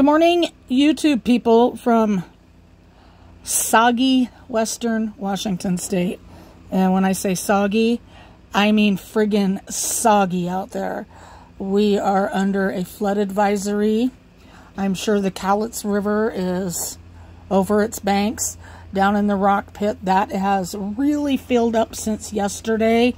Good morning, YouTube people from soggy Western Washington State. And when I say soggy, I mean friggin' soggy out there. We are under a flood advisory. I'm sure the Cowlitz River is over its banks. Down in the rock pit, that has really filled up since yesterday.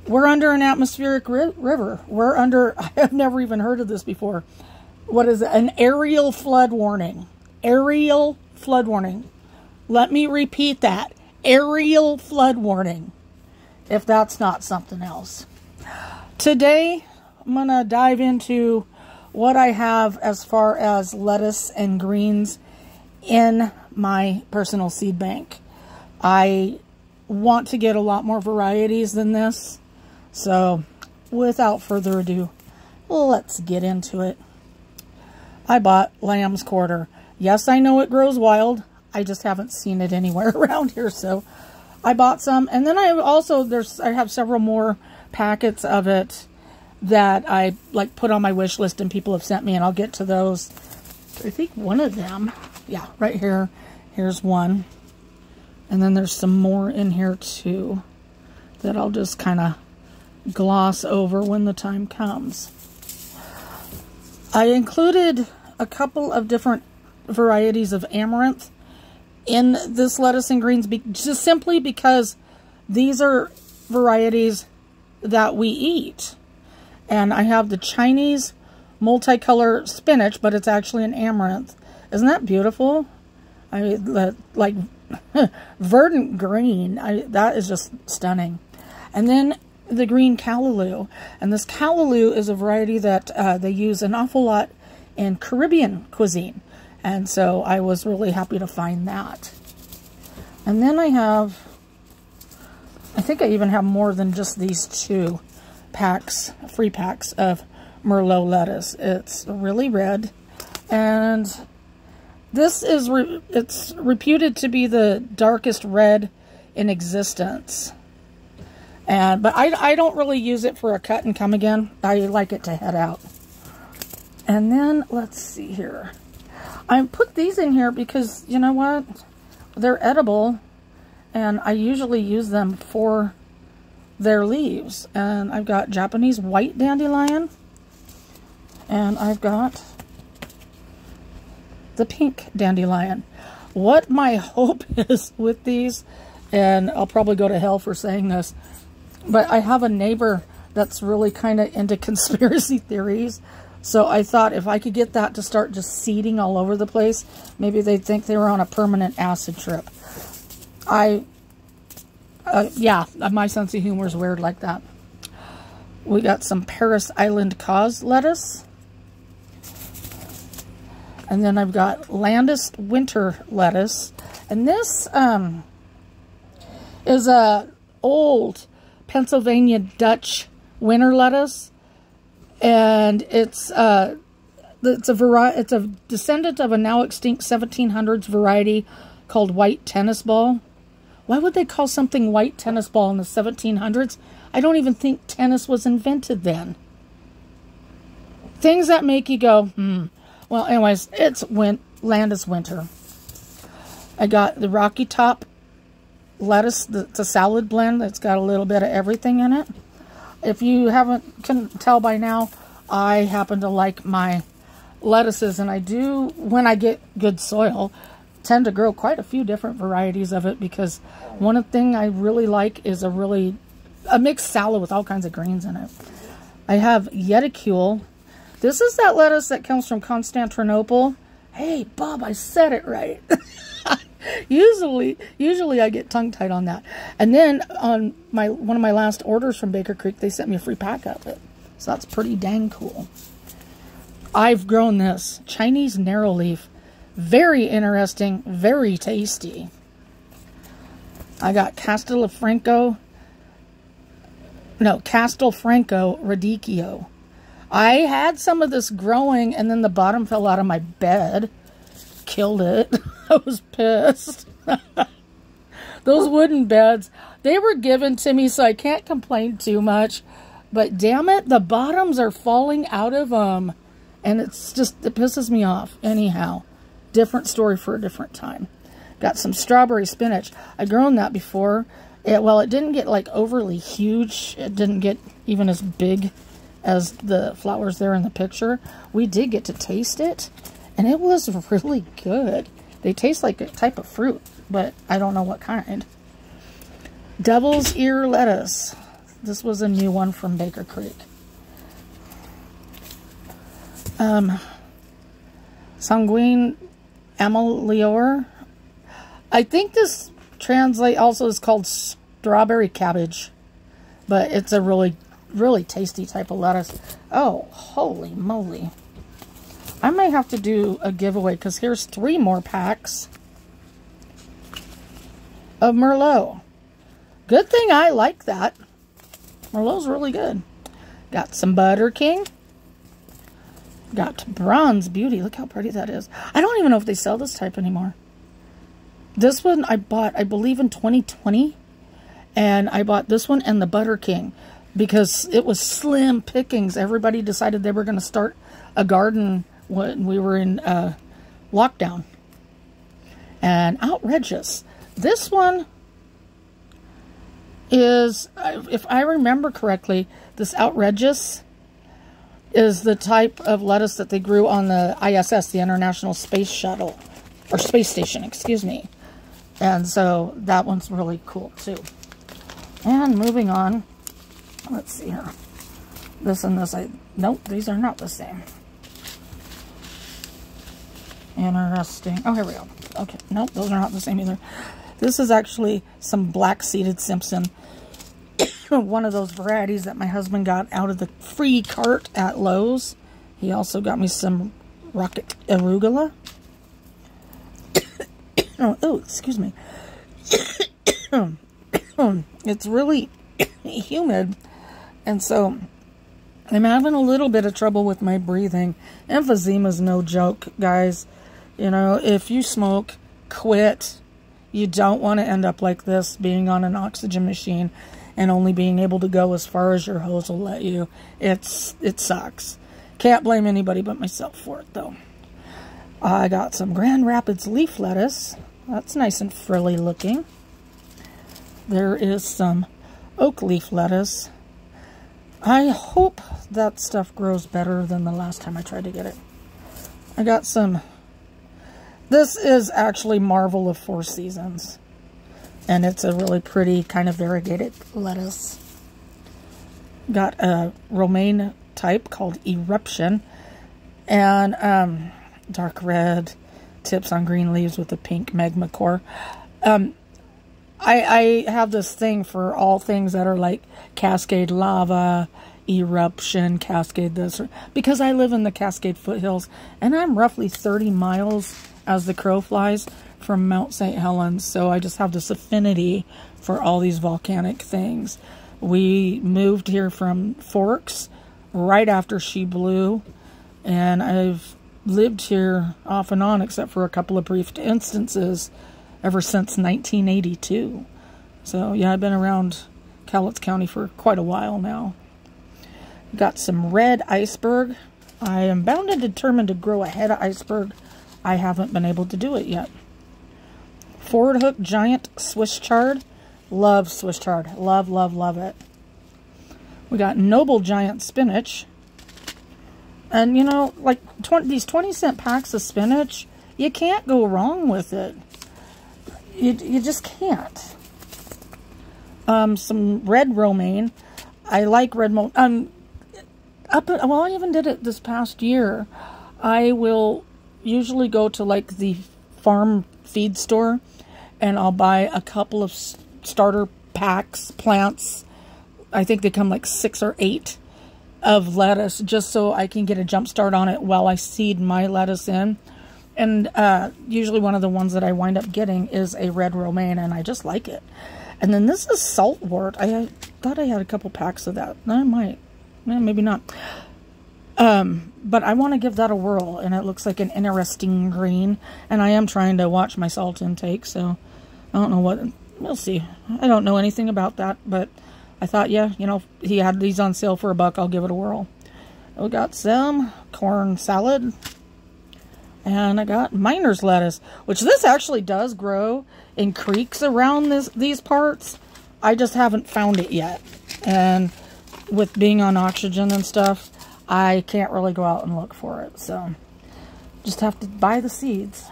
We're under an atmospheric river. We're under, I have never even heard of this before. What is it? An aerial flood warning. Aerial flood warning. Let me repeat that. Aerial flood warning. If that's not something else. Today, I'm going to dive into what I have as far as lettuce and greens in my personal seed bank. I want to get a lot more varieties than this. So, without further ado, let's get into it. I bought lamb's quarter. Yes, I know it grows wild. I just haven't seen it anywhere around here, so I bought some. And then I also, I have several more packets of it that I put on my wish list and people have sent me, and I'll get to those. I think one of them, yeah, right here. Here's one. And then there's some more in here too that I'll just kind of gloss over when the time comes. I included a couple of different varieties of amaranth in this lettuce and greens just simply because these are varieties that we eat. And I have the Chinese multicolor spinach, but it's actually an amaranth. Isn't that beautiful? I mean, like verdant green. That is just stunning. And then the green callaloo. And this callaloo is a variety that they use an awful lot in Caribbean cuisine. And so I was really happy to find that. And then I think I even have more than just these two packs, free packs of Merlot lettuce. It's really red. And this is, it's reputed to be the darkest red in existence. But I don't really use it for a cut and come again. I like it to head out. And then, let's see here. I put these in here because, you know what? They're edible. And I usually use them for their leaves. And I've got Japanese white dandelion. And I've got the pink dandelion. What my hope is with these, and I'll probably go to hell for saying this, but I have a neighbor that's really kind of into conspiracy theories. So I thought if I could get that to start just seeding all over the place, maybe they'd think they were on a permanent acid trip. Yeah, my sense of humor is weird like that. We got some Paris Island Cause lettuce. And then I've got Landis Winter lettuce. And this is a old Pennsylvania Dutch winter lettuce. And it's a descendant of a now extinct 1700s variety called white tennis ball. Why would they call something white tennis ball in the 1700s? I don't even think tennis was invented then. Things that make you go, Well, anyways, it's Landis Winter. I got the Rocky Top lettuce. It's a salad blend that's got a little bit of everything in it. If you can tell by now, I happen to like my lettuces, and I do, when I get good soil, tend to grow quite a few different varieties of it, because one thing I really like is a mixed salad with all kinds of greens in it. I have Yeticule. This is that lettuce that comes from Constantinople. Hey, Bob, I said it right. Usually I get tongue-tied on that. And then on one of my last orders from Baker Creek, they sent me a free pack of it. So that's pretty dang cool. I've grown this Chinese narrow leaf. Very interesting, very tasty. I got Castelfranco radicchio. I had some of this growing, and then the bottom fell out of my bed. Killed it. I was pissed. Those wooden beds, they were given to me, so I can't complain too much. But damn it, the bottoms are falling out of them. And it's just, it pisses me off. Anyhow, different story for a different time. Got some strawberry spinach. I've grown that before. It didn't get like overly huge. It didn't get even as big as the flowers there in the picture. We did get to taste it, and it was really good. They taste like a type of fruit, but I don't know what kind. Devil's ear lettuce. This was a new one from Baker Creek. Sanguine Ameliore. I think this translate also is called strawberry cabbage, but it's a really, really tasty type of lettuce. Oh, holy moly. I may have to do a giveaway because here's 3 more packs of Merlot. Good thing I like that. Merlot's really good. Got some Butter King. Got Bronze Beauty. Look how pretty that is. I don't even know if they sell this type anymore. This one I bought, I believe, in 2020. And I bought this one and the Butter King because it was slim pickings. Everybody decided they were going to start a garden when we were in lockdown. And outrageous. This one is, if I remember correctly, this outrageous is the type of lettuce that they grew on the ISS, the International Space Shuttle, or Space Station, excuse me. And so that one's really cool too. And moving on, let's see here. This and this, nope, these are not the same. Interesting. Oh, here we go. Okay, nope, those are not the same either. This is actually some black-seeded Simpson. One of those varieties that my husband got out of the free cart at Lowe's. He also got me some rocket arugula. Oh, excuse me. It's really humid, and so I'm having a little bit of trouble with my breathing. Emphysema's no joke, guys. You know, if you smoke, quit. You don't want to end up like this, being on an oxygen machine and only being able to go as far as your hose will let you. It sucks. Can't blame anybody but myself for it, though. I got some Grand Rapids leaf lettuce. That's nice and frilly looking. There is some oak leaf lettuce. I hope that stuff grows better than the last time I tried to get it. I got some... This is actually Marvel of Four Seasons. And it's a really pretty kind of variegated lettuce. Got a romaine type called Eruption. And dark red tips on green leaves with a pink magma core. I have this thing for all things that are like Cascade Lava, Eruption, Cascade this. Because I live in the Cascade foothills. And I'm roughly 30 miles as the crow flies from Mount St. Helens, so I just have this affinity for all these volcanic things. We moved here from Forks right after she blew, and I've lived here off and on, except for a couple of brief instances, ever since 1982. So yeah, I've been around Cowlitz County for quite a while now. Got some red iceberg. I am bound and determined to grow a head of iceberg. I haven't been able to do it yet. Forward Hook Giant Swiss Chard. Love Swiss Chard. Love, love, love it. We got Noble Giant Spinach. And, you know, like these 20-cent packs of spinach, you can't go wrong with it. You just can't. Some red romaine. I like red romaine. Well, I even did it this past year. I will usually go to like the farm feed store and I'll buy a couple of starter packs, plants. I think they come like 6 or 8 of lettuce, just so I can get a jump start on it while I seed my lettuce in. And usually one of the ones that I wind up getting is a red romaine, and I just like it. And then this is saltwort. I thought I had a couple packs of that. I might. Maybe not. But I want to give that a whirl, and it looks like an interesting green. And I am trying to watch my salt intake, so I don't know what... We'll see. I don't know anything about that, but I thought, yeah, you know, he had these on sale for $1. I'll give it a whirl. We got some corn salad. And I got miner's lettuce, which this actually does grow in creeks around these parts. I just haven't found it yet. And with being on oxygen and stuff, I can't really go out and look for it. So, just have to buy the seeds.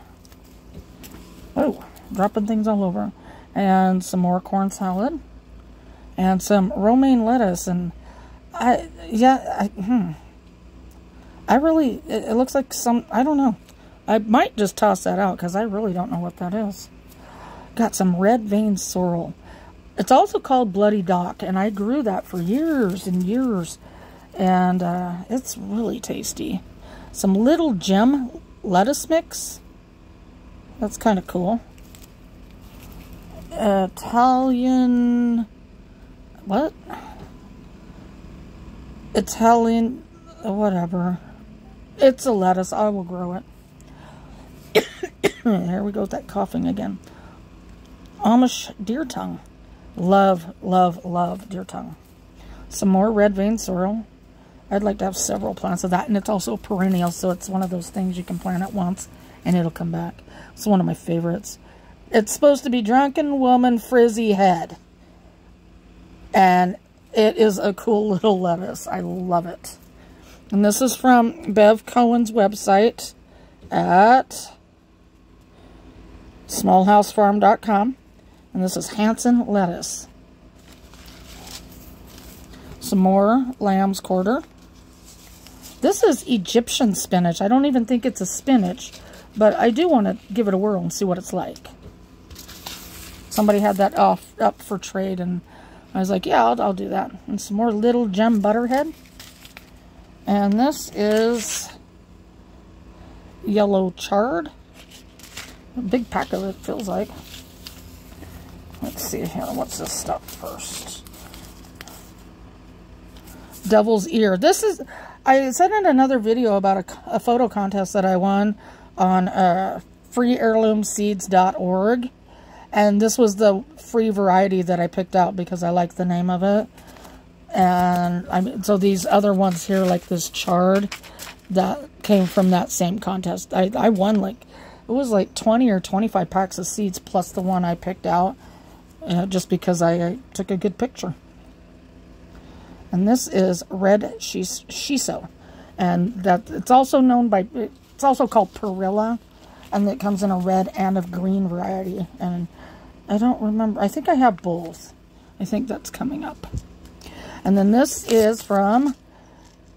Oh, dropping things all over. And some more corn salad. And some romaine lettuce. And it looks like some, I don't know. I might just toss that out because I really don't know what that is. Got some red vein sorrel. It's also called bloody dock, and I grew that for years and years. And it's really tasty. Some little gem lettuce mix. That's kind of cool. Italian, whatever. It's a lettuce. I will grow it. Here we go with that coughing again. Amish deer tongue. Love, love, love deer tongue. Some more red vein sorrel. I'd like to have several plants of that. And it's also perennial, so it's one of those things you can plant at once and it'll come back. It's one of my favorites. It's supposed to be drunken woman frizzy head. And it is a cool little lettuce. I love it. And this is from Bev Cohen's website at smallhousefarm.com. And this is Hanson lettuce. Some more lamb's quarter. This is Egyptian spinach. I don't even think it's a spinach, but I do want to give it a whirl and see what it's like. Somebody had that up for trade, and I was like, yeah, I'll do that. And some more little gem butterhead. And this is yellow chard. A big pack of it, feels like. Let's see here. What's this stuff first? Devil's ear. This is, I said in another video about a photo contest that I won on freeheirloomseeds.org. And this was the free variety that I picked out because I like the name of it. And so these other ones here, like this chard, that came from that same contest. I won like, it was like 20 or 25 packs of seeds plus the one I picked out. Just because I took a good picture. And this is red shiso. And that it's also known by, it's also called perilla. And it comes in a red and a green variety. And I don't remember, I think I have both. I think that's coming up. And then this is from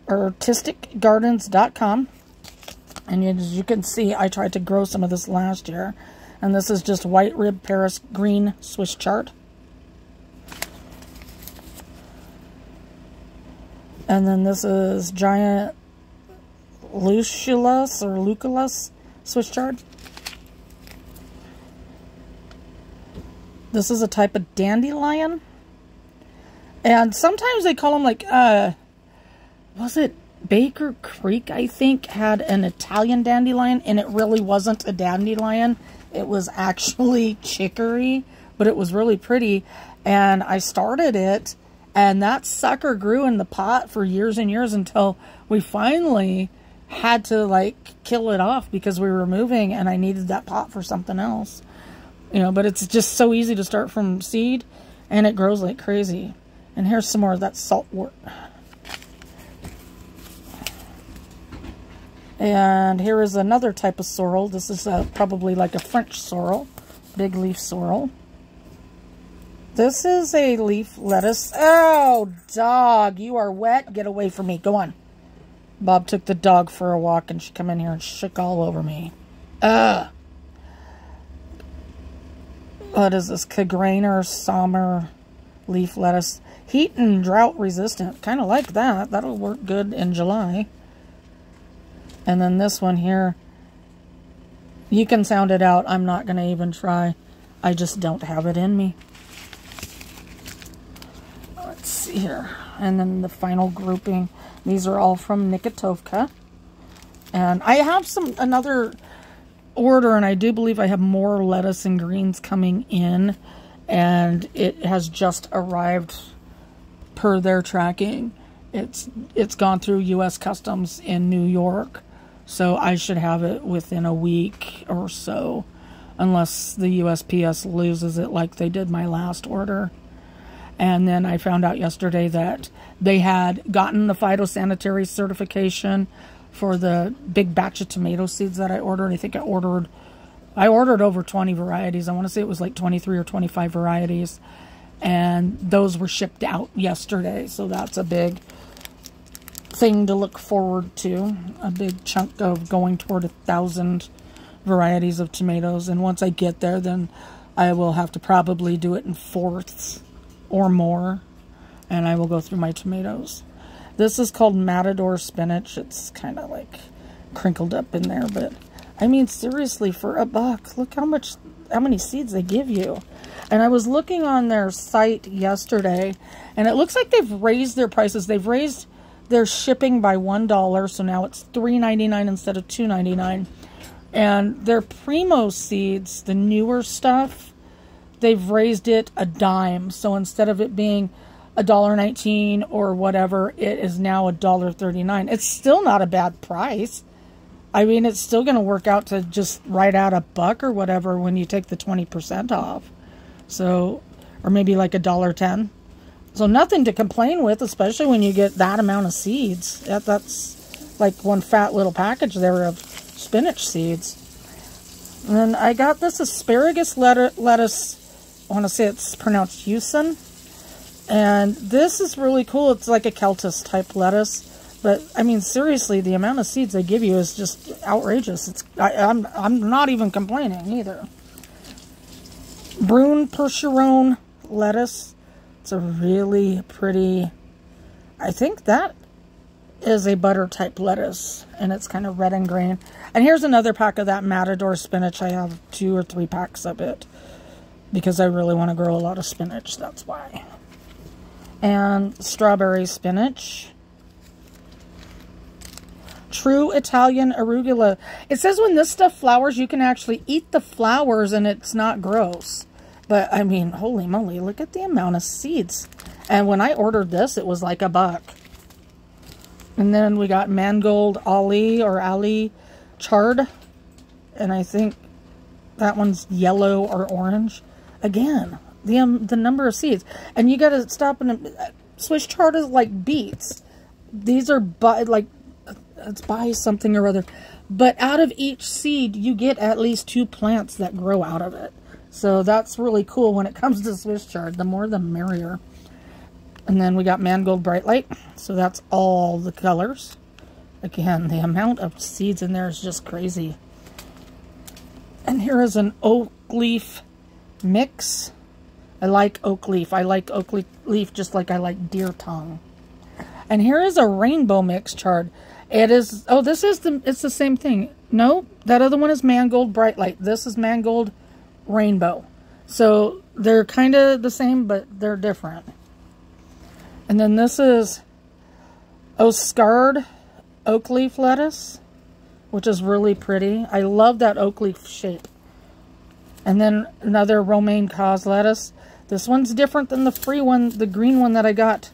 artisticgardens.com. And as you can see, I tried to grow some of this last year. And this is just white rib Paris green Swiss chard. And then this is giant Lucullus Swiss chard. This is a type of dandelion. And sometimes they call them like, was it Baker Creek, I think, had an Italian dandelion, and it really wasn't a dandelion. It was actually chicory, but it was really pretty. And I started it, and that sucker grew in the pot for years and years until we finally had to, like, kill it off because we were moving, and I needed that pot for something else. You know, but it's just so easy to start from seed, and it grows like crazy. And here's some more of that saltwort. And here is another type of sorrel. This is probably like a French sorrel. Big leaf sorrel. This is a leaf lettuce. Oh, dog, you are wet. Get away from me. Go on. Bob took the dog for a walk and she come in here and shook all over me. What is this? Kagraner Sommer leaf lettuce. Heat and drought resistant. Kind of like that. That'll work good in July. And then this one here, you can sound it out. I'm not going to even try. I just don't have it in me. Let's see here. And then the final grouping. These are all from Nikitovka. And I have another order, and I do believe I have more lettuce and greens coming in. And it has just arrived per their tracking. It's gone through U.S. Customs in New York, so I should have it within a week or so, unless the USPS loses it like they did my last order. And then I found out yesterday that they had gotten the phytosanitary certification for the big batch of tomato seeds that I ordered. I think I ordered over 20 varieties. I want to say it was like 23 or 25 varieties. And those were shipped out yesterday. So that's a big thing to look forward to. A big chunk of going toward 1,000 varieties of tomatoes. And once I get there, then I will have to probably do it in fourths or more. And I will go through my tomatoes. This is called Matador spinach. It's kind of like crinkled up in there, but I mean, seriously, for $1, look how many seeds they give you. And I was looking on their site yesterday, and it looks like they've raised their prices. They've raised their shipping by $1, so now it's $3.99 instead of $2.99. And their Primo seeds, the newer stuff, they've raised it a dime. So instead of it being $1.19 or whatever, it is now $1.39. It's still not a bad price. I mean, it's still going to work out to just right out $1 or whatever when you take the 20% off. So, or maybe like $1.10. So nothing to complain with, especially when you get that amount of seeds. That's like one fat little package there of spinach seeds. And then I got this asparagus lettuce. I want to say it's pronounced Houston. And this is really cool. It's like a Celtis type lettuce. But, I mean, seriously, the amount of seeds they give you is just outrageous. I'm not even complaining either. Brune Percheron lettuce. It's a really pretty, I think that is a butter type lettuce. And it's kind of red and green. And here's another pack of that Matador spinach. I have 2 or 3 packs of it. Because I really want to grow a lot of spinach. That's why. And strawberry spinach. True Italian arugula. It says when this stuff flowers, you can actually eat the flowers and it's not gross. But, I mean, holy moly, look at the amount of seeds. And when I ordered this, it was like $1. And then we got Mangold Ali chard. And I think that one's yellow or orange. Again, the number of seeds. And you got to stop and Swiss chard is like beets. These are like it's by something or other. But out of each seed, you get at least 2 plants that grow out of it. So that's really cool when it comes to Swiss chard. The more the merrier. And then we got Mangold Bright Light. So that's all the colors. Again, the amount of seeds in there is just crazy. And here is an oak leaf mix. I like oak leaf. I like oak leaf just like I like deer tongue. And here is a rainbow mix chard. It is, oh, it's the same thing. No, that other one is Mangold Bright Light. This is Mangold Rainbow. So they're kind of the same, but they're different. And then this is Oscard oak leaf lettuce, which is really pretty. I love that oak leaf shape. And then another romaine cause lettuce. This one's different than the free one, the green one that I got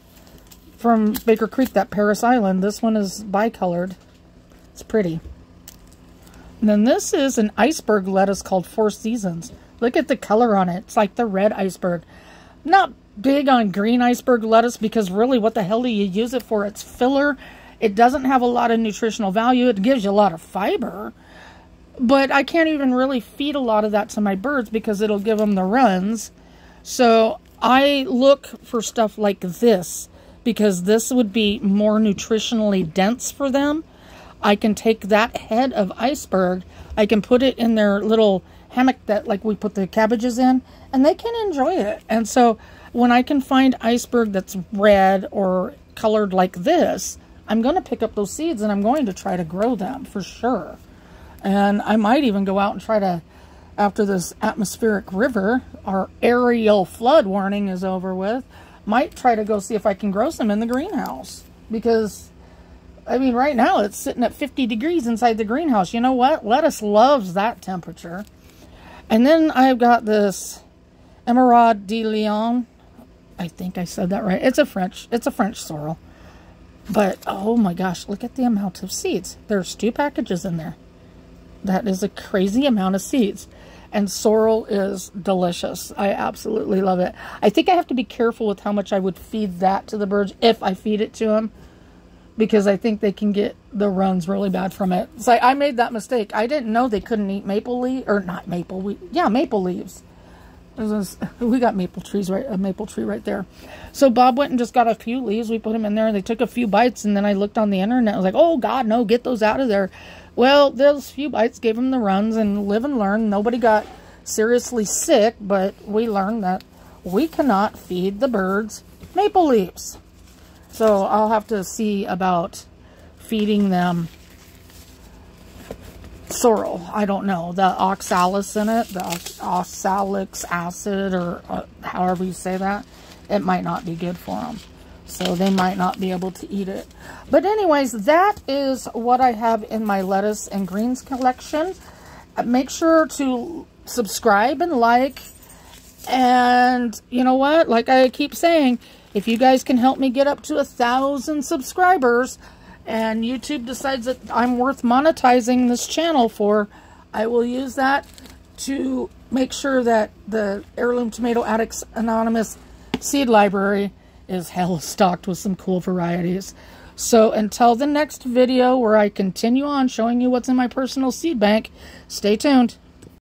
from Baker Creek, that Paris Island. This one is bicolored. It's pretty. And then this is an iceberg lettuce called Four Seasons. Look at the color on it. It's like the red iceberg. Not big on green iceberg lettuce because really what the hell do you use it for? It's filler. It doesn't have a lot of nutritional value. It gives you a lot of fiber. But I can't even really feed a lot of that to my birds because it'll give them the runs. So I look for stuff like this because this would be more nutritionally dense for them. I can take that head of iceberg, I can put it in their little hammock that like we put the cabbages in, and they can enjoy it. And so when I can find iceberg that's red or colored like this, I'm going to pick up those seeds and I'm going to try to grow them for sure. And I might even go out and try to, after this atmospheric river, our aerial flood warning is over with, might try to go see if I can grow some in the greenhouse. Because, I mean, right now it's sitting at 50 degrees inside the greenhouse. You know what? Lettuce loves that temperature. And then I've got this Emeraude de Lyon. I think I said that right. It's a French sorrel. But, oh my gosh, look at the amount of seeds. There's 2 packages in there. That is a crazy amount of seeds. And sorrel is delicious. I absolutely love it. I think I have to be careful with how much I would feed that to the birds if I feed it to them, because I think they can get the runs really bad from it. So I made that mistake. I didn't know they couldn't eat maple leaf, or not maple, maple leaves. We got maple trees, right? A maple tree right there. So Bob went and just got a few leaves. We put them in there and they took a few bites. And then I looked on the internet. I was like, oh God, no, get those out of there. Well, those few bites gave them the runs, and live and learn. Nobody got seriously sick, but we learned that we cannot feed the birds maple leaves. So I'll have to see about feeding them sorrel. I don't know. The oxalis in it, the oxalic acid, or however you say that, it might not be good for them. So they might not be able to eat it. But anyways, that is what I have in my lettuce and greens collection. Make sure to subscribe and like. And you know what? Like I keep saying, if you guys can help me get up to 1,000 subscribers, and YouTube decides that I'm worth monetizing this channel for, I will use that to make sure that the Heirloom Tomato Addicts Anonymous seed library is hella stocked with some cool varieties. So until the next video where I continue on showing you what's in my personal seed bank, stay tuned.